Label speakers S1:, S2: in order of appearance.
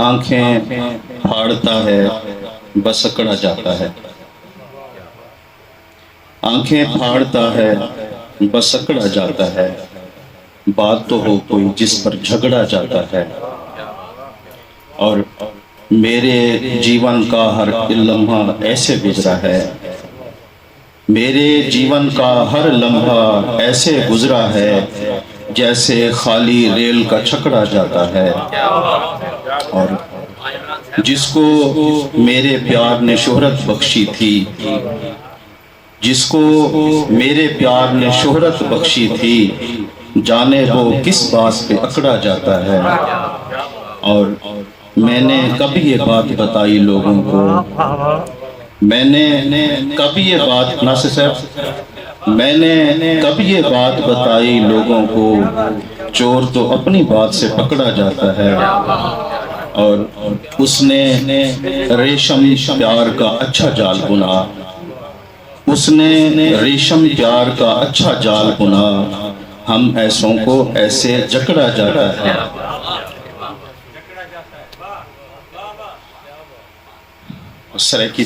S1: آنکھیں پھاڑتا ہے بس اکڑا جاتا ہے، آنکھیں پھاڑتا ہے بس اکڑا جاتا ہے، بات تو ہو کوئی جس پر جھگڑا جاتا ہے، اور میرے جیون کا ہر لمحہ ایسے گزرا ہے، میرے جیون کا ہر لمحہ ایسے گزرا ہے جیسے خالی ریل کا چھکڑا جاتا ہے، اور جس کو میرے پیار نے شہرت بخشی تھی، جس کو میرے پیار نے شہرت بخشی تھی، جانے وہ کس بات پہ اکڑا جاتا ہے، اور میں نے کبھی یہ بات بتائی لوگوں کو، میں نے کبھی یہ بات ناصر صاحب میں نے کبھی یہ بات بتائی لوگوں کو، چور تو اپنی بات سے پکڑا جاتا ہے، اور اس نے ریشم پیار کا اچھا جال بنا، اس نے ریشم پیار کا اچھا جال بنا، ہم ایسوں کو ایسے جکڑا جاتا ہے۔ اس طرح کی